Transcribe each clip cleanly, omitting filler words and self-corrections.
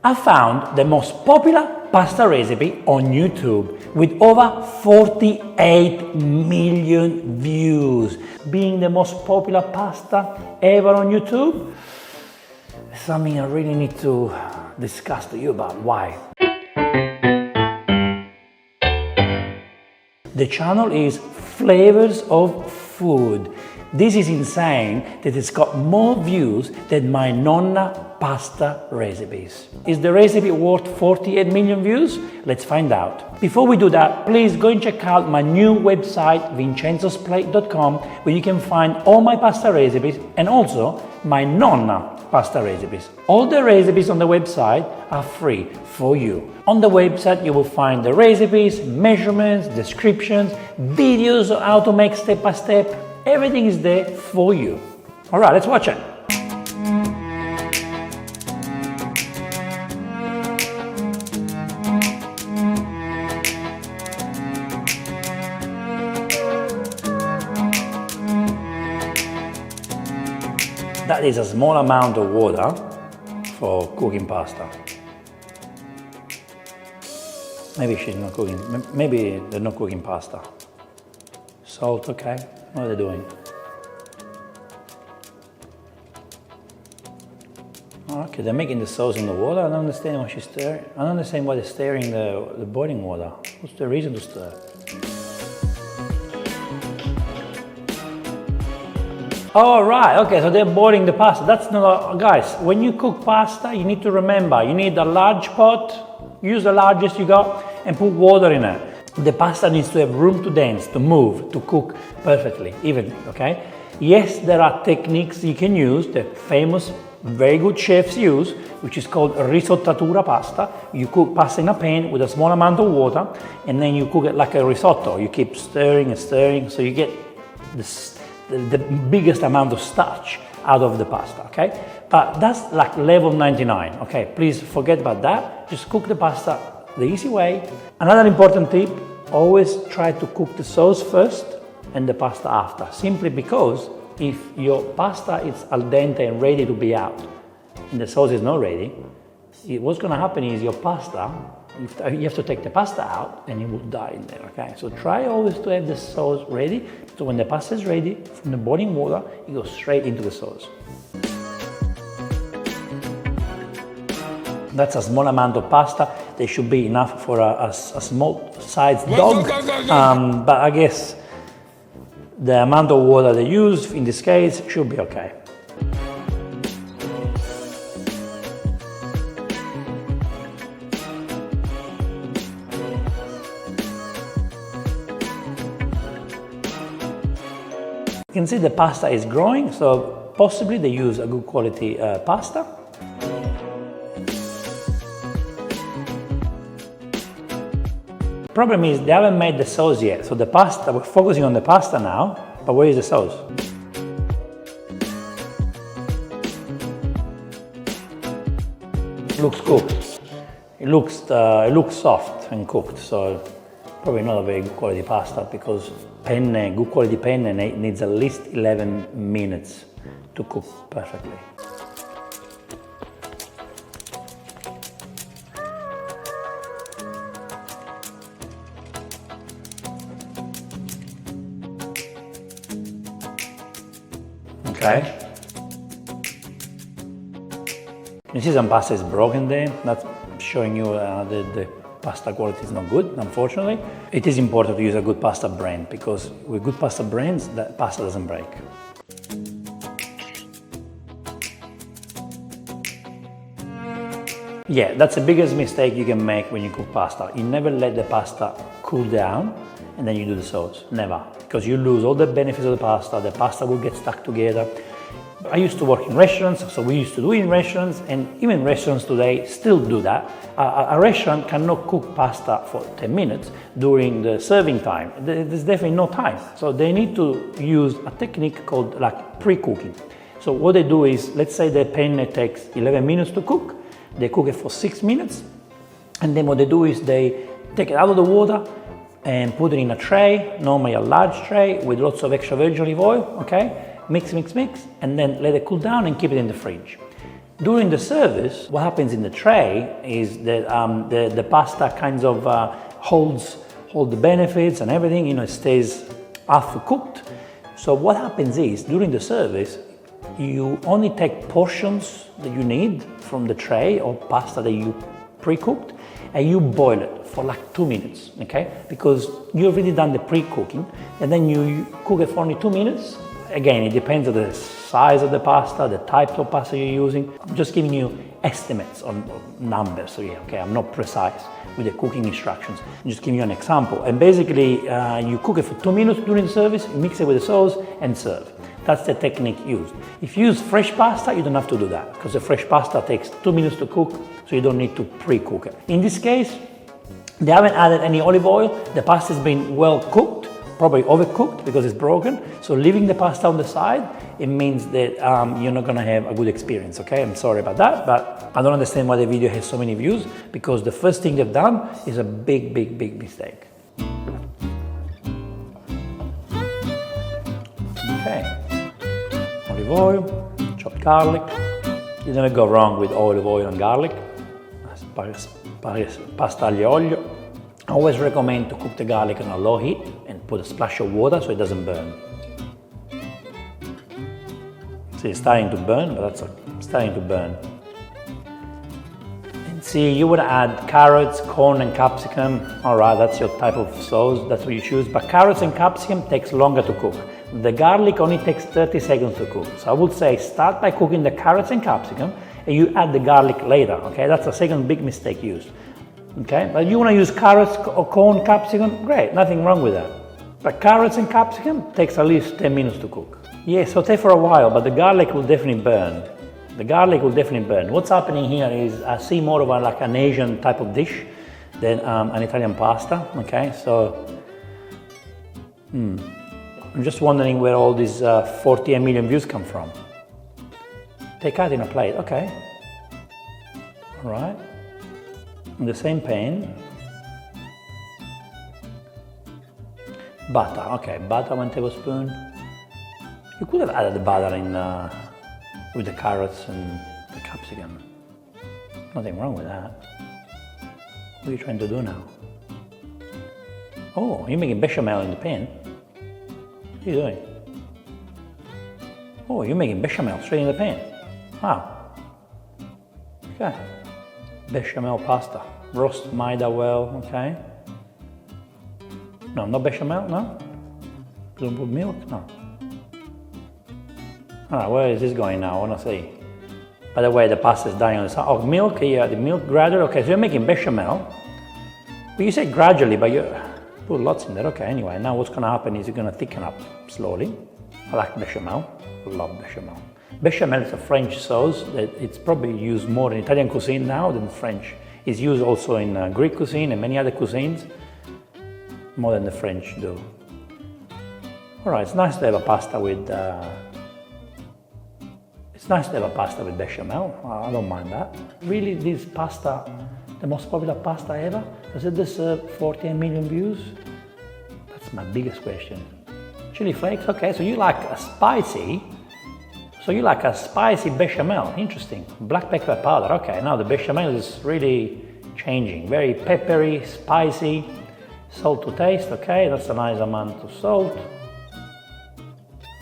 I found the most popular pasta recipe on YouTube with over 48 million views. Being the most popular pasta ever on YouTube, something I really need to discuss to you about why. The channel is Flavors of Food. This is insane that it's got more views than my nonna pasta recipes. Is the recipe worth 48 million views? Let's find out. Before we do that, please go and check out my new website, vincenzosplate.com, where you can find all my pasta recipes and also my nonna pasta recipes. All the recipes on the website are free for you. On the website you will find the recipes, measurements, descriptions, videos on how to make step by step. Everything is there for you. All right, let's watch it. That is a small amount of water for cooking pasta. Maybe she's not cooking, maybe they're not cooking pasta. Salt, okay. What are they doing? Okay, they're making the sauce in the water. I don't understand why she's stirring. I don't understand why they're stirring the boiling water. What's the reason to stir? Oh, right, okay, so they're boiling the pasta. That's not, guys, when you cook pasta, you need to remember, you need a large pot, use the largest you got, and put water in it. The pasta needs to have room to dance, to move, to cook perfectly, evenly, okay? Yes, there are techniques you can use that famous, very good chefs use, which is called risottatura pasta. You cook pasta in a pan with a small amount of water, and then you cook it like a risotto. You keep stirring and stirring, so you get the biggest amount of starch out of the pasta, okay? But that's like level 99, okay? Please forget about that. Just cook the pasta the easy way. Another important tip, always try to cook the sauce first and the pasta after, simply because if your pasta is al dente and ready to be out and the sauce is not ready, what's going to happen is your pasta, you have to take the pasta out and it will die in there, okay? So try always to have the sauce ready, so when the pasta is ready, from the boiling water, it goes straight into the sauce. That's a small amount of pasta. They should be enough for a small sized dog, but I guess the amount of water they use in this case should be okay. You can see the pasta is growing, so possibly they use a good quality pasta. Problem is they haven't made the sauce yet, so the pasta, we're focusing on the pasta now, but where is the sauce? It looks cooked. It looks soft and cooked, so probably not a very good quality pasta, because good quality penne needs at least 11 minutes to cook perfectly. Okay. You see some pasta is broken there. That's showing you the pasta quality is not good, unfortunately. It is important to use a good pasta brand, because with good pasta brands, that pasta doesn't break. Yeah, that's the biggest mistake you can make when you cook pasta. You never let the pasta cool down and then you do the sauce. Never. Because you lose all the benefits of the pasta will get stuck together. I used to work in restaurants, so we used to do it in restaurants, and even restaurants today still do that. A restaurant cannot cook pasta for 10 minutes during the serving time. There's definitely no time. So they need to use a technique called like pre-cooking. So what they do is, let's say the penne takes 11 minutes to cook, they cook it for 6 minutes, and then what they do is they take it out of the water and put it in a tray, normally a large tray with lots of extra virgin olive oil, okay? Mix, and then let it cool down and keep it in the fridge. During the service, what happens in the tray is that the pasta kind of holds the benefits and everything, it stays half cooked. So what happens is, during the service, you only take portions that you need from the tray or pasta that you pre-cooked, and you boil it for like 2 minutes, okay? Because you've already done the pre-cooking, and then you cook it for only 2 minutes. Again, it depends on the size of the pasta, the type of pasta you're using. I'm just giving you estimates on numbers, so yeah, okay? I'm not precise with the cooking instructions. I'm just giving you an example. And basically, you cook it for 2 minutes during the service, you mix it with the sauce, and serve. That's the technique used. If you use fresh pasta, you don't have to do that, because the fresh pasta takes 2 minutes to cook, so you don't need to pre-cook it. In this case, they haven't added any olive oil. The pasta has been well cooked, probably overcooked because it's broken. So leaving the pasta on the side, it means that you're not gonna have a good experience, okay? I'm sorry about that, but I don't understand why the video has so many views, because the first thing they've done is a big, big, big mistake. Okay, olive oil, chopped garlic. You never go wrong with olive oil and garlic. Pasta aglio olio. I always recommend to cook the garlic on a low heat and put a splash of water so it doesn't burn. See, it's starting to burn, but that's starting to burn. And see, you would add carrots, corn and capsicum. All right, that's your type of sauce, that's what you choose. But carrots and capsicum takes longer to cook. The garlic only takes 30 seconds to cook. So I would say start by cooking the carrots and capsicum, and you add the garlic later, okay? That's the second big mistake used, okay? But you wanna use carrots or corn, capsicum, great, nothing wrong with that. But carrots and capsicum takes at least 10 minutes to cook. Yeah, saute for a while, but the garlic will definitely burn. The garlic will definitely burn. What's happening here is I see more of like an Asian type of dish than an Italian pasta, okay? So, I'm just wondering where all these 48 million views come from. Take out in a plate, okay. All right. In the same pan. Butter, okay, butter 1 tablespoon. You could have added the butter in with the carrots and the capsicum. Nothing wrong with that. What are you trying to do now? Oh, you're making bechamel in the pan. What are you doing? Oh, you're making bechamel straight in the pan. Wow. Okay. Bechamel pasta. Roast maida well, okay. No, not bechamel, no? Don't put milk, no. Alright, where is this going now? I wanna see. By the way, the pasta is dying on the side. Oh, milk, yeah, the milk gradually. Okay, so you're making bechamel. But you say gradually, but you put lots in there. Okay, anyway, now what's gonna happen is you're gonna thicken up slowly. I like bechamel. I love bechamel. Bechamel is a French sauce that it's probably used more in Italian cuisine now than French. It's used also in Greek cuisine and many other cuisines, more than the French do. All right, it's nice to have a pasta with. It's nice to have a pasta with bechamel. I don't mind that. Really, this pasta, the most popular pasta ever, does it deserve 14 million views? That's my biggest question. Chili flakes, okay, so you like a spicy. So you like a spicy bechamel, interesting. Black pepper powder, okay, now the bechamel is really changing. Very peppery, spicy, salt to taste, okay, that's a nice amount of salt.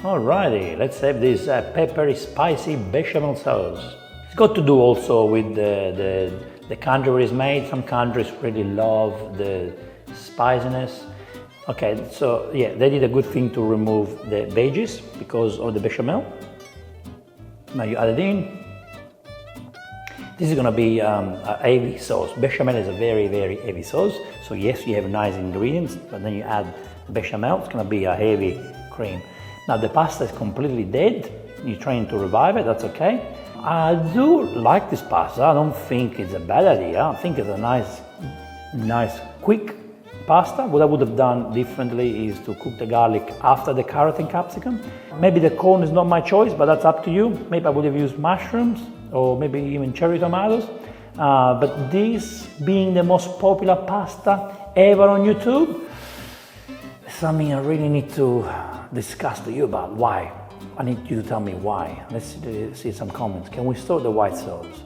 Alrighty, let's have this peppery, spicy bechamel sauce. It's got to do also with the country where it's made. Some countries really love the spiciness. Okay, so yeah, they did a good thing to remove the veggies because of the bechamel. Now you add it in. This is gonna be a heavy sauce. Bechamel is a very, very heavy sauce. So yes, you have nice ingredients, but then you add bechamel, it's gonna be a heavy cream. Now the pasta is completely dead. You're trying to revive it, that's okay. I do like this pasta. I don't think it's a bad idea. I think it's a nice, quick pasta. What I would have done differently is to cook the garlic after the carrot and capsicum. Maybe the corn is not my choice, but that's up to you. Maybe I would have used mushrooms or maybe even cherry tomatoes. But this being the most popular pasta ever on YouTube, something I really need to discuss to you about. Why? I need you to tell me why. Let's see some comments. Can we start the white sauce?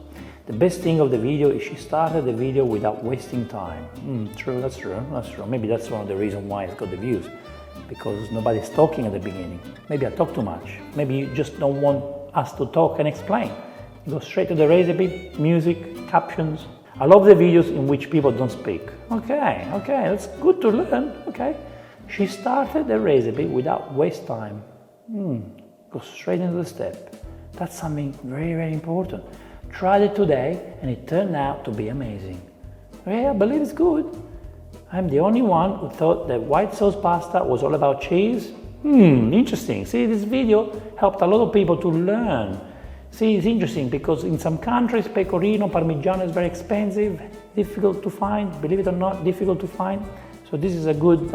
The best thing of the video is she started the video without wasting time. True, that's true, that's true. Maybe that's one of the reasons why it's got the views, because nobody's talking at the beginning. Maybe I talk too much. Maybe you just don't want us to talk and explain. You go straight to the recipe, music, captions. I love the videos in which people don't speak. Okay, that's good to learn, okay. She started the recipe without waste time. Go straight into the step. That's something very, very important. Tried it today and it turned out to be amazing. Yeah, I believe it's good. I'm the only one who thought that white sauce pasta was all about cheese. Interesting. See, this video helped a lot of people to learn. See, it's interesting because in some countries, pecorino, parmigiano is very expensive, difficult to find, believe it or not, difficult to find. So this is a good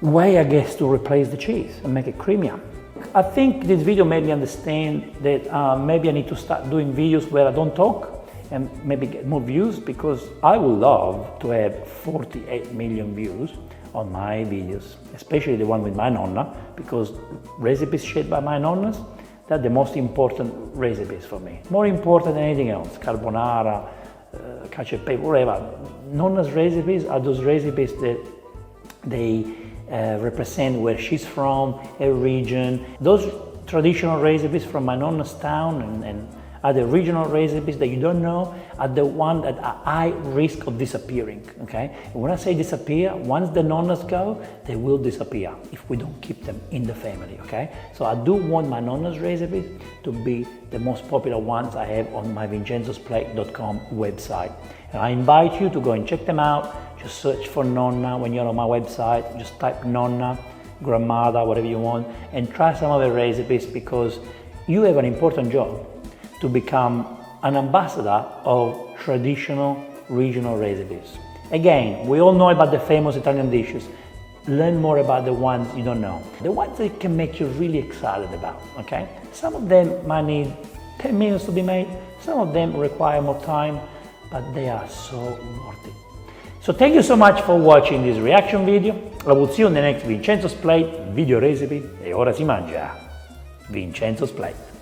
way, I guess, to replace the cheese and make it creamier. I think this video made me understand that maybe I need to start doing videos where I don't talk and maybe get more views, because I would love to have 48 million views on my videos, especially the one with my nonna, because recipes shared by my nonnas, they're the most important recipes for me. More important than anything else, carbonara, cacio e pepe, whatever. Nonna's recipes are those recipes that they represent where she's from, a region. Those traditional recipes from my nonna's town and other regional recipes that you don't know are the ones that are high risk of disappearing, okay? And when I say disappear, once the nonnas go, they will disappear if we don't keep them in the family, okay? So I do want my nonna's recipes to be the most popular ones I have on my vincenzosplate.com website. And I invite you to go and check them out. Just search for nonna when you're on my website. Just type nonna, grandmother, whatever you want, and try some of the recipes, because you have an important job to become an ambassador of traditional regional recipes. Again, we all know about the famous Italian dishes. Learn more about the ones you don't know. The ones that can make you really excited about, okay? Some of them might need 10 minutes to be made. Some of them require more time, but they are so worth it. So thank you so much for watching this reaction video. I will see you on the next Vincenzo's Plate video recipe. E ora si mangia. Vincenzo's Plate.